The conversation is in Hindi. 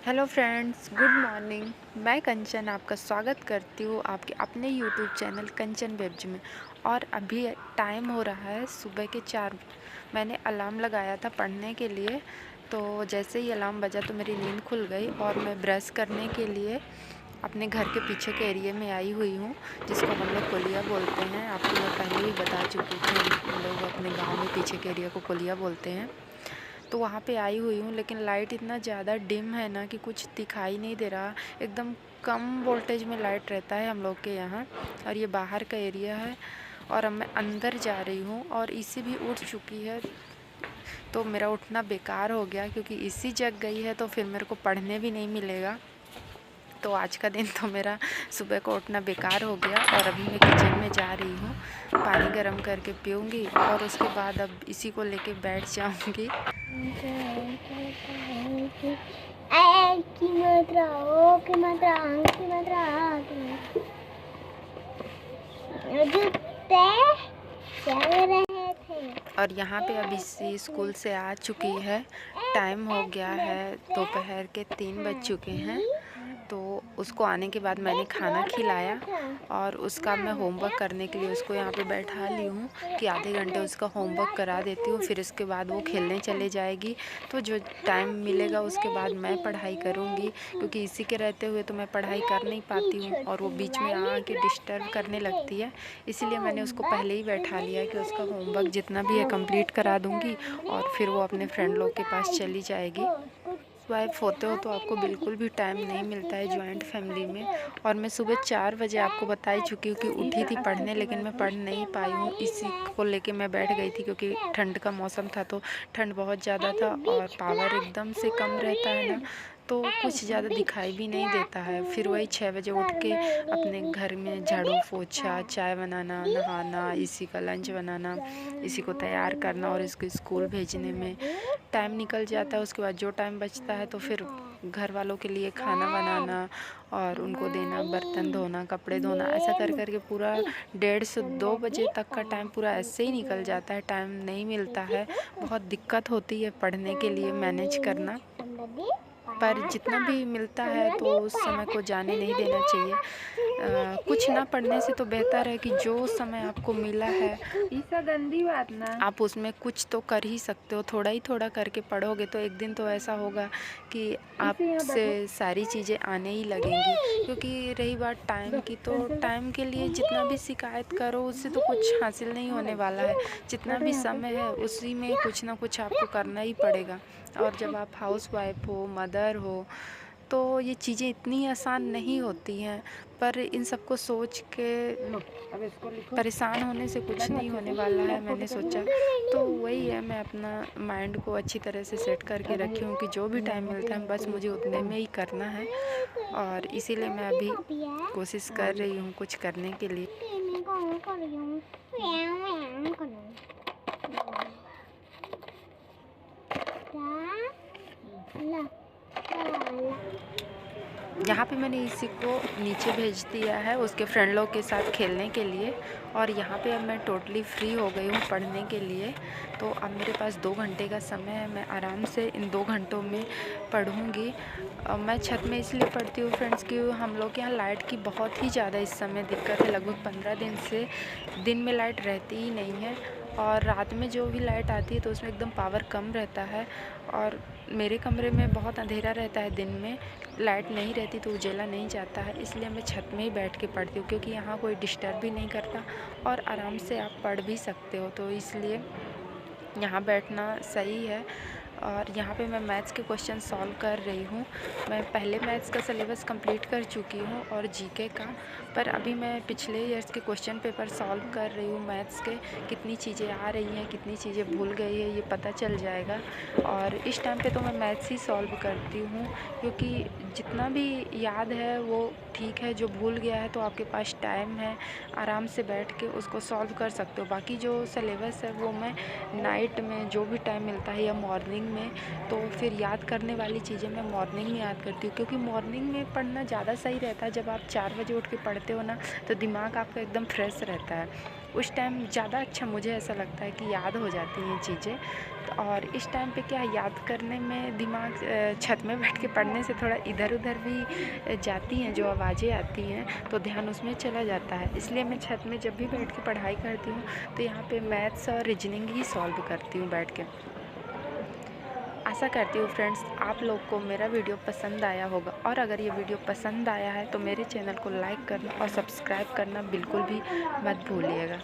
Hello friends, good morning. मैं कंचन आपका स्वागत करती हूँ आपके अपने यूट्यूब चैनल कंचन वेब्ज में। और अभी टाइम हो रहा है सुबह के 4। मैंने अलार्म लगाया था पढ़ने के लिए, तो जैसे ही अलार्म बजा तो मेरी नींद खुल गई और मैं ब्रश करने के लिए अपने घर के पीछे के एरिया में आई हुई हूँ, जिसको हम लोग कोलिया बोलते हैं। आपको मैं पहले ही बता चुकी थी, हम लोग अपने गाँव में पीछे के एरिया को कोलिया बोलते हैं। तो वहाँ पे आई हुई हूँ, लेकिन लाइट इतना ज़्यादा डिम है ना कि कुछ दिखाई नहीं दे रहा। एकदम कम वोल्टेज में लाइट रहता है हम लोग के यहाँ। और ये बाहर का एरिया है और अब मैं अंदर जा रही हूँ और इसी भी उठ चुकी है। तो मेरा उठना बेकार हो गया, क्योंकि इसी जग गई है तो फिर मेरे को पढ़ने भी नहीं मिलेगा। तो आज का दिन तो मेरा सुबह को उठना बेकार हो गया। और अभी मैं किचन में जा रही हूँ, पानी गर्म करके पीऊँगी और उसके बाद अब इसी को लेके बैठ जाऊँगी। और यहाँ पे अभी इसी स्कूल से आ चुकी है। टाइम हो गया है, दोपहर के 3 बज चुके हैं। तो उसको आने के बाद मैंने खाना खिलाया और उसका मैं होमवर्क करने के लिए उसको यहाँ पे बैठा ली हूँ कि आधे घंटे उसका होमवर्क करा देती हूँ। फिर इसके बाद वो खेलने चले जाएगी। तो जो टाइम मिलेगा उसके बाद मैं पढ़ाई करूँगी, क्योंकि इसी के रहते हुए तो मैं पढ़ाई कर नहीं पाती हूँ और वो बीच में आके डिस्टर्ब करने लगती है। इसीलिए मैंने उसको पहले ही बैठा लिया कि उसका होमवर्क जितना भी है कंप्लीट करा दूँगी और फिर वो अपने फ्रेंड लोग के पास चली जाएगी। वाइफ होते हो तो आपको बिल्कुल भी टाइम नहीं मिलता है जॉइंट फैमिली में। और मैं सुबह 4 बजे आपको बता ही चुकी हूँ कि उठी थी पढ़ने, लेकिन मैं पढ़ नहीं पाई हूँ। इसी को लेके मैं बैठ गई थी, क्योंकि ठंड का मौसम था तो ठंड बहुत ज़्यादा था और पावर एकदम से कम रहता है ना, तो कुछ ज़्यादा दिखाई भी नहीं देता है। फिर वही 6 बजे उठ के अपने घर में झाड़ू पोछा, चाय बनाना, नहाना, इसी का लंच बनाना, इसी को तैयार करना और इसको स्कूल भेजने में टाइम निकल जाता है। उसके बाद जो टाइम बचता है तो फिर घर वालों के लिए खाना बनाना और उनको देना, बर्तन धोना, कपड़े धोना, ऐसा कर कर के पूरा 1:30 से 2 बजे तक का टाइम पूरा ऐसे ही निकल जाता है। टाइम नहीं मिलता है, बहुत दिक्कत होती है पढ़ने के लिए मैनेज करना। पर जितना भी मिलता है तो उस समय को जाने नहीं देना चाहिए। कुछ ना पढ़ने से तो बेहतर है कि जो समय आपको मिला है, ईसा गंदी बात ना। आप उसमें कुछ तो कर ही सकते हो। थोड़ा ही थोड़ा करके पढ़ोगे तो एक दिन तो ऐसा होगा कि आपसे सारी चीज़ें आने ही लगेंगी। क्योंकि रही बात टाइम की, तो टाइम के लिए जितना भी शिकायत करो उससे तो कुछ हासिल नहीं होने वाला है। जितना भी समय है उसी में कुछ ना कुछ आपको करना ही पड़ेगा। और जब आप हाउस वाइफ हो, मदर हो, तो ये चीज़ें इतनी आसान नहीं होती हैं। पर इन सबको सोच के परेशान होने से कुछ नहीं होने वाला है, मैंने सोचा। तो वही है, मैं अपना माइंड को अच्छी तरह से सेट करके रखी हूँ कि जो भी टाइम मिलता है बस मुझे उतने में ही करना है। और इसीलिए मैं अभी कोशिश कर रही हूँ कुछ करने के लिए। यहाँ पे मैंने इसी को नीचे भेज दिया है उसके फ्रेंड लोग के साथ खेलने के लिए। और यहाँ पे अब मैं टोटली फ्री हो गई हूँ पढ़ने के लिए। तो अब मेरे पास 2 घंटे का समय है, मैं आराम से इन 2 घंटों में पढ़ूँगी। मैं छत में इसलिए पढ़ती हूँ फ्रेंड्स कि हम लोग के यहाँ लाइट की बहुत ही ज़्यादा इस समय दिक्कत है। लगभग 15 दिन से दिन में लाइट रहती ही नहीं है और रात में जो भी लाइट आती है तो उसमें एकदम पावर कम रहता है। और मेरे कमरे में बहुत अंधेरा रहता है, दिन में लाइट नहीं रहती तो उजेला नहीं जाता है। इसलिए मैं छत में ही बैठ के पढ़ती हूँ, क्योंकि यहाँ कोई डिस्टर्ब भी नहीं करता और आराम से आप पढ़ भी सकते हो। तो इसलिए यहाँ बैठना सही है। और यहाँ पे मैं मैथ्स के क्वेश्चन सॉल्व कर रही हूँ। मैं पहले मैथ्स का सिलेबस कंप्लीट कर चुकी हूँ और जीके का, पर अभी मैं पिछले ईयर्स के क्वेश्चन पेपर सॉल्व कर रही हूँ मैथ्स के। कितनी चीज़ें आ रही हैं, कितनी चीज़ें भूल गई है, ये पता चल जाएगा। और इस टाइम पे तो मैं मैथ्स ही सॉल्व करती हूँ, क्योंकि जितना भी याद है वो ठीक है। जो भूल गया है तो आपके पास टाइम है, आराम से बैठ के उसको सॉल्व कर सकते हो। बाकी जो सिलेबस है वो मैं नाइट में जो भी टाइम मिलता है या मॉर्निंग में, तो फिर याद करने वाली चीज़ें मैं मॉर्निंग में याद करती हूँ। क्योंकि मॉर्निंग में पढ़ना ज़्यादा सही रहता है। जब आप 4 बजे उठ के पढ़ते हो ना तो दिमाग आपका एकदम फ्रेश रहता है। उस टाइम ज़्यादा अच्छा मुझे ऐसा लगता है कि याद हो जाती हैं चीज़ें। तो और इस टाइम पे क्या याद करने में दिमाग छत में बैठ के पढ़ने से थोड़ा इधर उधर भी जाती हैं, जो आवाज़ें आती हैं तो ध्यान उसमें चला जाता है। इसलिए मैं छत में जब भी बैठ के पढ़ाई करती हूँ तो यहाँ पे मैथ्स और रीजनिंग ही सॉल्व करती हूँ बैठ के। आशा करती हूँ फ्रेंड्स आप लोग को मेरा वीडियो पसंद आया होगा, और अगर ये वीडियो पसंद आया है तो मेरे चैनल को लाइक करना और सब्सक्राइब करना बिल्कुल भी मत भूलिएगा।